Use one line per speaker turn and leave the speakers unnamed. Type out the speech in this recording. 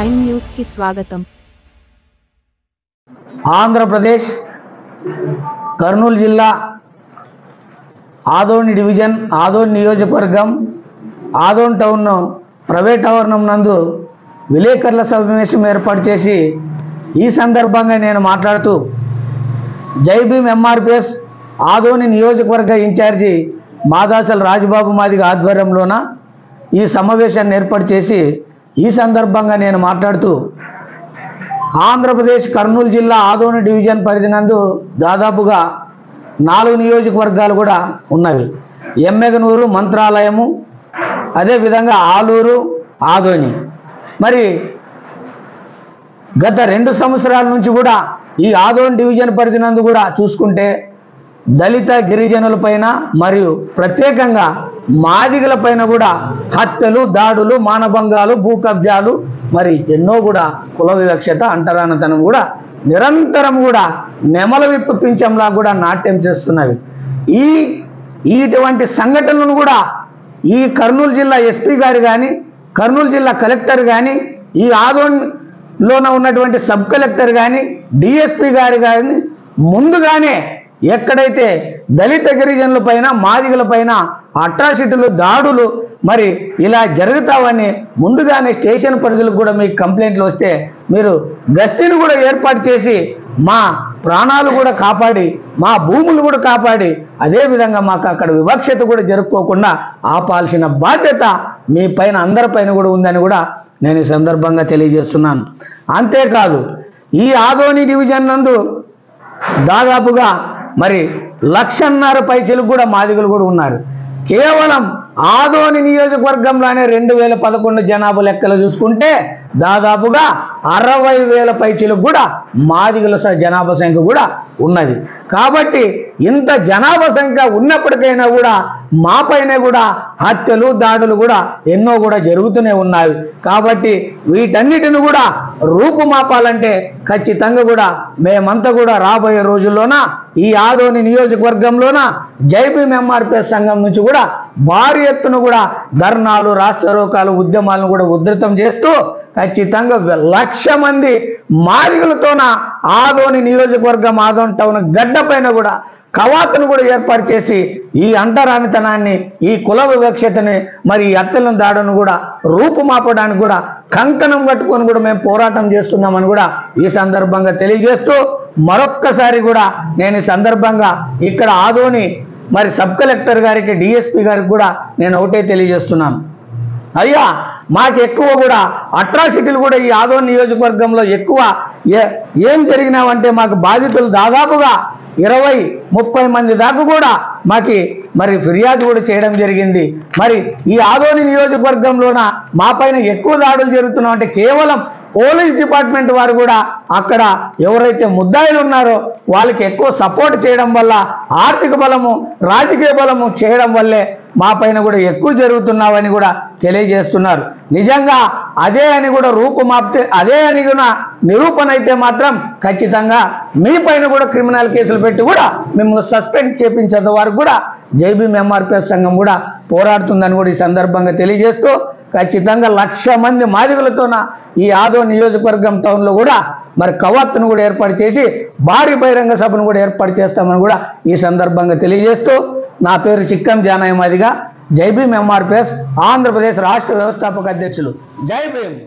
Prime news కి స్వాగతం.
ఆంధ్రప్రదేశ్ కర్నూలు జిల్లా ఆదోని డివిజన్ ఆదోని నియోజకవర్గం ఆదోని టౌన్ ప్రైవేట్ ఆవరణం నందు విలేకరుల సమావేశం ఏర్పాటు చేసి ఈ సందర్భంగా నేను మాట్లాడుతూ జై భీమ్ ఎంఆర్పిఎస్ ఆదోని నియోజకవర్గ ఇన్ఛార్జి మాదాసల రాజబాబు మాదిగ ఆధ్వర్యంలోన ఈ సమావేశాన్ని ఏర్పాటు చేసి ఈ సందర్భంగా నేను మాట్లాడుతూ ఆంధ్రప్రదేశ్ కర్నూలు జిల్లా ఆదోని డివిజన్ పరిధి నందు దాదాపుగా 4 నియోజకవర్గాలు కూడా ఉన్నవి. ఎమ్మెగనూరు, మంత్రాలయము, అదేవిధంగా ఆలూరు, ఆదోని. మరి గత 2 సంవత్సరాల నుంచి కూడా ఈ ఆదోని డివిజన్ పరిధి నందు కూడా చూసుకుంటే దళిత గిరిజనులపైన మరియు ప్రత్యేకంగా మాదిగలపైన కూడా హత్యలు, దాడులు, మానభంగాలు, భూ కబ్జాలు, మరి ఎన్నో కూడా కుల వివక్షత, అంటరానితనం కూడా నిరంతరం కూడా నెమల విప్పు పింఛంలా కూడా నాట్యం చేస్తున్నవి. ఇటువంటి సంఘటనలను కూడా ఈ కర్నూలు జిల్లా ఎస్పీ గారు కానీ, కర్నూలు జిల్లా కలెక్టర్ కానీ, ఈ ఆదోనిలోన ఉన్నటువంటి సబ్ కలెక్టర్ కానీ, డిఎస్పీ గారు కానీ ముందుగానే ఎక్కడైతే దళిత గిరిజనుల పైన, మాదిగల పైన అట్రాసిటీలు, దాడులు మరి ఇలా జరుగుతావని ముందుగానే స్టేషన్ పరిధులకు కూడా మీకు కంప్లైంట్లు వస్తే మీరు గస్తీని కూడా ఏర్పాటు చేసి మా ప్రాణాలు కూడా కాపాడి, మా భూములు కూడా కాపాడి, అదేవిధంగా మాకు అక్కడ వివక్షత కూడా జరుపుకోకుండా ఆపాల్సిన బాధ్యత మీ పైన, అందరిపైన కూడా ఉందని కూడా నేను ఈ సందర్భంగా తెలియజేస్తున్నాను. అంతేకాదు ఈ ఆదోని డివిజన్ నందు దాదాపుగా మరి 1,50,000 పైచలకు కూడా మాదిగలు కూడా ఉన్నారు. కేవలం ఆదోని నియోజకవర్గంలోనే 2011 జనాభా లెక్కలు చూసుకుంటే దాదాపుగా 60,000 పైచలకు కూడా మాదిగల జనాభా సంఖ్య కూడా ఉన్నది. కాబట్టి ఇంత జనాభా సంఖ్య ఉన్నప్పటికైనా కూడా మా పైన కూడా హత్యలు, దాడులు కూడా ఎన్నో కూడా జరుగుతూనే ఉన్నాయి. కాబట్టి వీటన్నిటిని కూడా రూపుమాపాలంటే ఖచ్చితంగా కూడా మేమంతా కూడా రాబోయే రోజుల్లోన ఈ ఆదోని నియోజకవర్గంలోన జై భీమ్ ఎంఆర్పిఎస్ సంఘం నుంచి కూడా భారీ ఎత్తున కూడా ధర్నాలు, రాస్తారోకాలు, ఉద్యమాలను కూడా ఉధృతం చేస్తూ ఖచ్చితంగా 1,00,000 మంది మాదిగలతోన ఆదోని నియోజకవర్గం, ఆదోని టౌన్ గడ్డ పైన కూడా కవాతును కూడా ఏర్పాటు చేసి ఈ అంటరానితనాన్ని, ఈ కుల వివక్షతని, మరి ఈ హత్యలను, దాడును కూడా రూపుమాపడానికి కూడా కంకణం కట్టుకొని కూడా మేము పోరాటం చేస్తున్నామని కూడా ఈ సందర్భంగా తెలియజేస్తూ మరొక్కసారి కూడా నేను ఈ సందర్భంగా ఇక్కడ ఆదోని మరి సబ్ కలెక్టర్ గారికి, డిఎస్పీ గారికి కూడా నేను ఒకటే తెలియజేస్తున్నాను. అయ్యా, మాకు ఎక్కువ కూడా అట్రాసిటీలు కూడా ఈ ఆదోని నియోజకవర్గంలో ఎక్కువ ఏం జరిగినావంటే మాకు బాధితులు దాదాపుగా 20-30 మంది దాకా కూడా మాకి మరి ఫిర్యాదు కూడా చేయడం జరిగింది. మరి ఈ ఆదోని నియోజకవర్గంలోన మా పైన ఎక్కువ దాడులు జరుగుతున్నాం అంటే కేవలం పోలీస్ డిపార్ట్మెంట్ వారు కూడా అక్కడ ఎవరైతే ముద్దాయిలు ఉన్నారో వాళ్ళకి ఎక్కువ సపోర్ట్ చేయడం వల్ల, ఆర్థిక బలము, రాజకీయ బలము చేయడం వల్లే మా పైన కూడా ఎక్కువ జరుగుతున్నావని కూడా తెలియజేస్తున్నారు. నిజంగా అదే అని కూడా రూపుమాపితే, అదే అని కూడా నిరూపణ అయితే మాత్రం ఖచ్చితంగా మీ పైన కూడా క్రిమినల్ కేసులు పెట్టి కూడా మిమ్మల్ని సస్పెండ్ చేపించేంత వరకు కూడా జై భీమ్ ఎంఆర్పిఎస్ సంఘం కూడా పోరాడుతుందని కూడా ఈ సందర్భంగా తెలియజేస్తూ ఖచ్చితంగా 1,00,000 మంది మాదిగలతోన ఈ ఆదోని నియోజకవర్గం టౌన్లో కూడా మరి కవాతును కూడా ఏర్పాటు చేసి భారీ బహిరంగ సభను కూడా ఏర్పాటు చేస్తామని కూడా ఈ సందర్భంగా తెలియజేస్తూ నా పేరు చిక్కం జానయ్య మాదిగ, జై భీమ్ ఎంఆర్పిఎస్ ఆంధ్రప్రదేశ్ రాష్ట్ర వ్యవస్థాపక అధ్యక్షులు. జై భీమ్.